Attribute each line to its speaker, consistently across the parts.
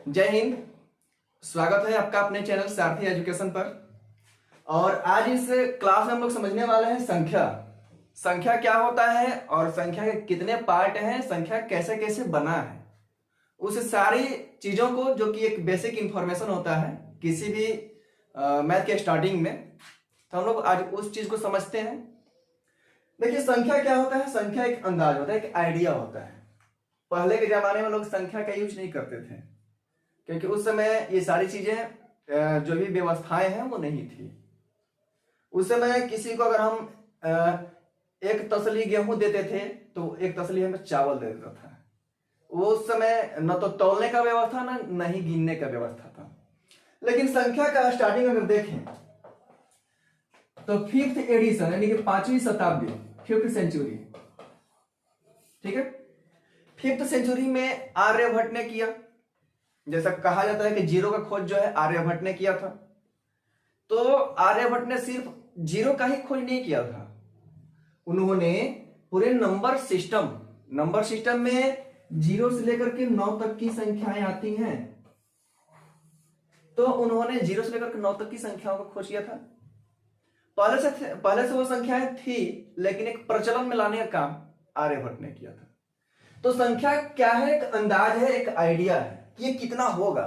Speaker 1: जय हिंद। स्वागत है आपका अपने चैनल सारथी एजुकेशन पर। और आज इस क्लास में हम लोग समझने वाले हैं संख्या। संख्या क्या होता है और संख्या के कितने पार्ट हैं, संख्या कैसे कैसे बना है, उस सारी चीजों को जो कि एक बेसिक इंफॉर्मेशन होता है किसी भी मैथ के स्टार्टिंग में, तो हम लोग आज उस चीज को समझते हैं। देखिए संख्या क्या होता है। संख्या एक अंदाज होता है, एक आइडिया होता है। पहले के जमाने में लोग संख्या का यूज नहीं करते थे क्योंकि उस समय ये सारी चीजें जो भी व्यवस्थाएं हैं वो नहीं थी। उस समय किसी को अगर हम एक तसली गेहूं देते थे तो एक तसली हमें चावल दे देता था। वो उस समय न तो तौलने का व्यवस्था न ही गिनने का व्यवस्था था। लेकिन संख्या का स्टार्टिंग अगर देखें तो 5th एडिशन यानी कि 5वीं शताब्दी, 5th सेंचुरी, ठीक है। 5th सेंचुरी में आर्यभट्ट ने किया। जैसा कहा जाता है कि जीरो का खोज जो है आर्यभट्ट ने किया था। तो आर्यभट्ट ने सिर्फ जीरो का ही खोज नहीं किया था, उन्होंने पूरे नंबर सिस्टम में 0 से लेकर के 9 तक की संख्याएं आती हैं, तो उन्होंने 0 से लेकर के 9 तक की संख्याओं का खोज किया था। पहले से वो संख्याएं थी, लेकिन एक प्रचलन में लाने का काम आर्यभट्ट ने किया था। तो संख्या क्या है? एक अंदाज है, एक आइडिया है कि ये कितना होगा।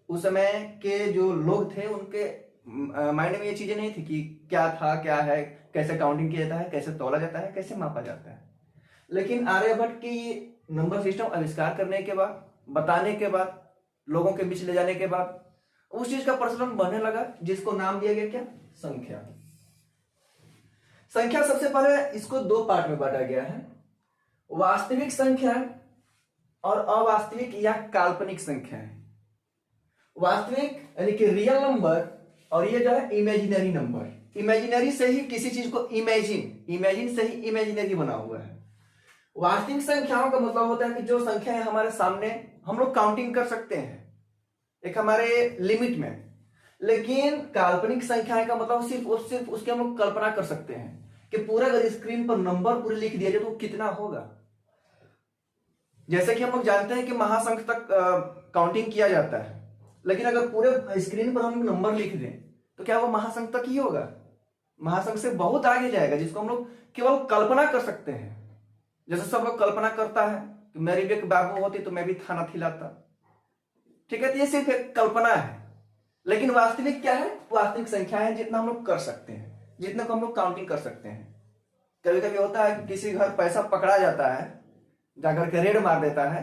Speaker 1: उस समय के जो लोग थे उनके माइंड में ये चीजें नहीं थी कि क्या था, क्या है, कैसे काउंटिंग किया जाता है, कैसे तौला जाता है, कैसे मापा जाता है। लेकिन आर्यभट्ट की नंबर सिस्टम आविष्कार करने के बाद, बताने के बाद, लोगों के बीच ले जाने के बाद उस चीज का प्रचलन बढ़ने लगा, जिसको नाम दिया गया क्या? संख्या। संख्या सबसे पहले इसको 2 पार्ट में बांटा गया है, वास्तविक संख्या और अवास्तविक या काल्पनिक संख्या है। वास्तविक यानी कि रियल नंबर, और ये जो है इमेजिनरी नंबर। इमेजिनरी से ही किसी चीज को इमेजिन से ही इमेजिनरी बना हुआ है। वास्तविक संख्याओं का मतलब होता है कि जो संख्या है हमारे सामने, हम लोग काउंटिंग कर सकते हैं एक हमारे लिमिट में। लेकिन काल्पनिक संख्याएं का मतलब सिर्फ उसकी हम लोग कल्पना कर सकते हैं कि पूरा अगर स्क्रीन पर नंबर पूरे लिख दिया जाए तो कितना होगा। जैसे कि हम लोग जानते हैं कि महासंख्य तक काउंटिंग किया जाता है, लेकिन अगर पूरे स्क्रीन पर हम नंबर लिख दें तो क्या वो महासंख्य तक ही होगा? महासंख्य से बहुत आगे जाएगा, जिसको हम लोग केवल कल्पना कर सकते हैं। जैसे सब लोग कल्पना करता है कि मेरी भी एक बाबू होती तो मैं भी खाना खिलाता, ठीक है। तो ये सिर्फ एक कल्पना है। लेकिन वास्तविक क्या है? वास्तविक संख्या है जितना हम लोग कर सकते हैं, जितना को हम लोग काउंटिंग कर सकते हैं। कभी कभी होता है कि किसी घर पैसा पकड़ा जाता है, जाकर के रेड मार देता है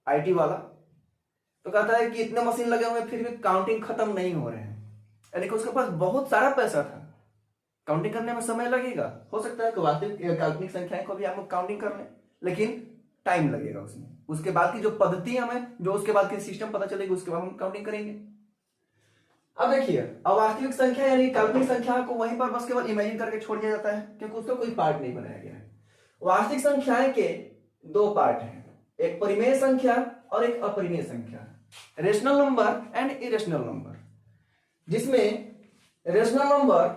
Speaker 1: आईटी वाला, तो कहता है कि इतने मशीन लगे हुए फिर भी काउंटिंग खत्म नहीं हो रहे हैं। यानी कि उसके पास बहुत सारा पैसा था, काउंटिंग करने में समय लगेगा। हो सकता है कि वास्तविक काल्पनिक संख्याएं को भी हम लोग काउंटिंग कर लें, लेकिन टाइम लगेगा उसमें। उसके बाद की जो पद्धति हमें, जो उसके बाद की सिस्टम पता चलेगी, उसके बाद हम काउंटिंग करेंगे। अब देखिए, अवास्तविक संख्या यानी काल्पनिक संख्या को वहीं पर बस केवल इमेजिन करके छोड़ दिया जाता है, क्योंकि उसका कोई पार्ट नहीं बनाया गया है। वास्तविक संख्याएं के 2 पार्ट हैं, एक परिमेय संख्या और एक अपरिमेय संख्या, rational number and irrational number. जिसमें रेशनल नंबर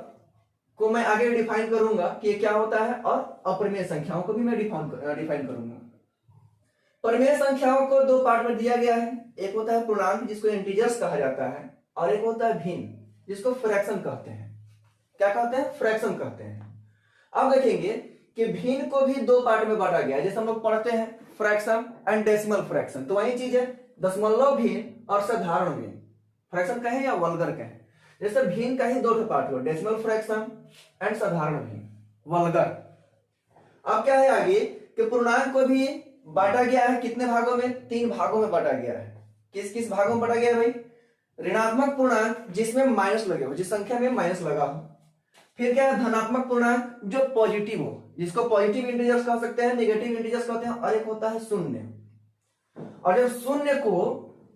Speaker 1: को मैं आगे डिफाइन करूंगा कि ये क्या होता है, और अपरिमेय संख्याओं को भी मैं डिफाइन करूंगा। परिमेय संख्याओं को 2 पार्ट में दिया गया है, एक होता है पूर्णांक जिसको इंटीजर्स कहा जाता है, और एक होता है भिन्न जिसको फ्रैक्शन कहते हैं। क्या कहते हैं? फ्रैक्शन कहते हैं। अब देखेंगे कि भिन्न को भी 2 पार्ट में बांटा गया है। जैसे हम लोग पढ़ते हैं फ्रैक्शन एंड डेसिमल फ्रैक्शन, तो वही चीज है दशमलव भिन्न और साधारण भिन्न। फ्रैक्शन कहें या वल्गर कहें, जैसे भिन्न का ही 2 पार्ट हुआ, डेसिमल फ्रैक्शन एंड साधारण भिन्न, वल्गर। अब क्या है आगे कि पूर्णांक को भी बांटा गया है कितने भागों में? 3 भागों में बांटा गया है। किस किस भागों में बांटा गया है भाई? ऋणात्मक पूर्णांक जिसमें माइनस लगे हो, जिस संख्या में माइनस लगा हो। फिर क्या है? धनात्मक पूर्णांक जो पॉजिटिव हो, जिसको पॉजिटिव इंटीजर्स कह सकते हैं, नेगेटिव इंटीजर्स कहते हैं। और एक होता है शून्य। और जब शून्य को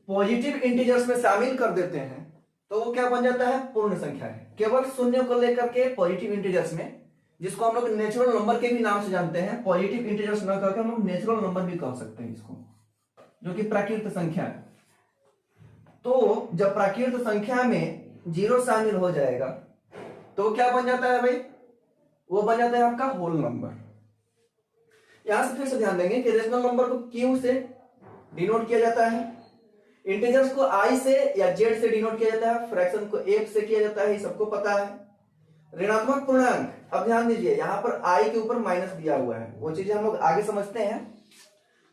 Speaker 1: पॉजिटिव इंटीजर्स में शामिल कर देते हैं तो वो क्या बन जाता है? पूर्ण संख्या है। केवल शून्य को लेकर के पॉजिटिव इंटीजर्स में, जिसको हम लोग नेचुरल नंबर के भी नाम से जानते हैं, पॉजिटिव इंटीजर्स न कहकर हम लोग नेचुरल नंबर भी कह सकते हैं इसको, जो कि प्राकृत संख्या है। तो जब प्राकृत संख्या में 0 शामिल हो जाएगा तो क्या बन जाता है भाई? वो बन जाता है आपका होल नंबर। यहां से फिर से ध्यान देंगे कि रेशनल नंबर को क्यू से डिनोट किया जाता है, इंटीजर्स को आई से या जेड से डिनोट किया जाता है, फ्रैक्शन को एफ से किया जाता है, ये सबको पता है। ऋणात्मक पूर्णांक, अब ध्यान दीजिए यहाँ पर आई के ऊपर माइनस दिया हुआ है, वो चीजें हम लोग आगे समझते हैं।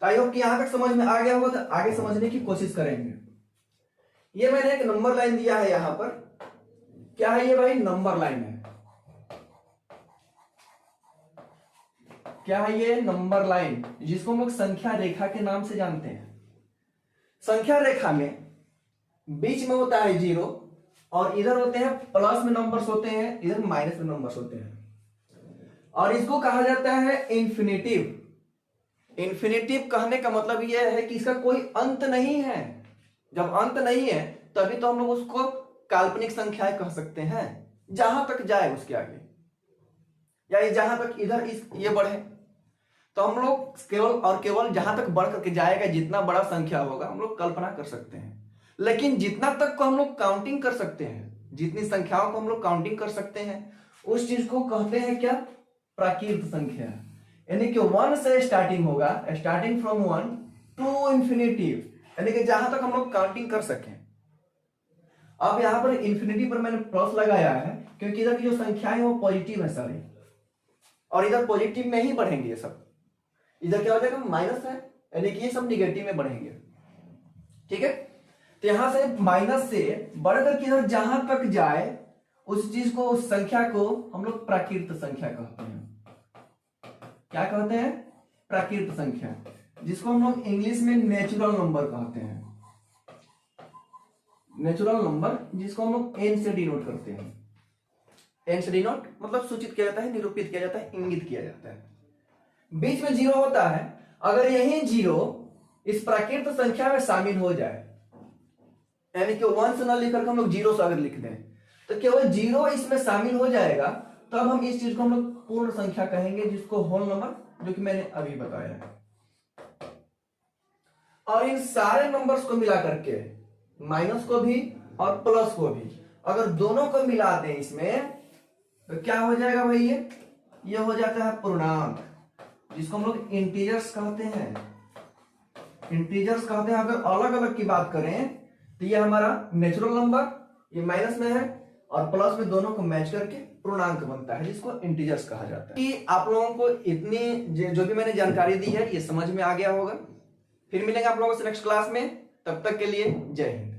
Speaker 1: आई होप कि यहां तक समझ में आ गया होगा, तो आगे समझने की कोशिश करेंगे। ये मैंने एक नंबर लाइन दिया है यहां पर, क्या है ये भाई? नंबर लाइन है। क्या है ये? नंबर लाइन, जिसको हम लोग संख्या रेखा के नाम से जानते हैं। संख्या रेखा में बीच में होता है जीरो, और इधर होते हैं प्लस में नंबर्स होते हैं, इधर माइनस में नंबर्स होते हैं, और इसको कहा जाता है इन्फिनेटिव। इन्फिनेटिव कहने का मतलब यह है कि इसका कोई अंत नहीं है। जब अंत नहीं है तभी तो हम लोग उसको काल्पनिक संख्याएं कह सकते हैं, जहां तक जाए उसके आगे, या जहां तक इधर ये बढ़े, तो हम लोग केवल और केवल जहां तक बढ़ करके जाएगा, जितना बड़ा संख्या होगा हम लोग कल्पना कर सकते हैं। लेकिन जितना तक को हम लोग काउंटिंग कर सकते हैं, जितनी संख्याओं को हम लोग काउंटिंग कर सकते हैं, उस चीज को कहते हैं क्या? प्राकृत संख्या। यानी कि 1 से स्टार्टिंग होगा, स्टार्टिंग फ्रॉम 1 टू इंफिनिटिव, यानी कि जहां तक हम लोग काउंटिंग कर सकें। अब यहां पर इंफिनिटी पर मैंने प्लस लगाया है क्योंकि इधर की जो संख्याएं वो पॉजिटिव है सारी, और इधर पॉजिटिव में ही बढ़ेंगे ये सब। इधर क्या हो जाएगा? माइनस है, यानी कि ये सब निगेटिव में बढ़ेंगे। ठीक है, तो यहां से माइनस से बढ़कर के इधर जहां तक जाए उस चीज को, उस संख्या को हम लोग प्राकृत संख्या कहते हैं। क्या कहते हैं? प्राकृत संख्या, जिसको हम लोग इंग्लिश में नेचुरल नंबर कहते हैं। नेचुरल नंबर, जिसको हम लोग एन से डिनोट करते हैं। एन से डिनोट मतलब सूचित किया जाता है, निरूपित किया जाता है, इंगित किया जाता है। बीच में जीरो होता है, अगर यही जीरो इस प्राकृत संख्या में शामिल हो जाए, यानी कि 1 से न लिखकर हम लोग जीरो से अगर लिख दें, तो केवल जीरो इसमें शामिल हो जाएगा, तब हम इस चीज को हम लोग पूर्ण संख्या कहेंगे, जिसको होल नंबर, जो कि मैंने अभी बताया है। और इन सारे नंबर्स को मिला करके, माइनस को भी और प्लस को भी, अगर दोनों को मिला दें इसमें, तो क्या हो जाएगा भाई? ये हो जाता है पूर्णांक, जिसको हम लोग इंटीजर्स कहते हैं। इंटीजर्स कहते हैं। अगर अलग अलग की बात करें तो ये हमारा नेचुरल नंबर, ये माइनस में है और प्लस में, दोनों को मैच करके पूर्णांक बनता है, जिसको इंटीजर्स कहा जाता है। कि आप लोगों को इतनी जो भी मैंने जानकारी दी है ये समझ में आ गया होगा। फिर मिलेंगे आप लोगों से नेक्स्ट क्लास में, तब तक के लिए जय हिंद।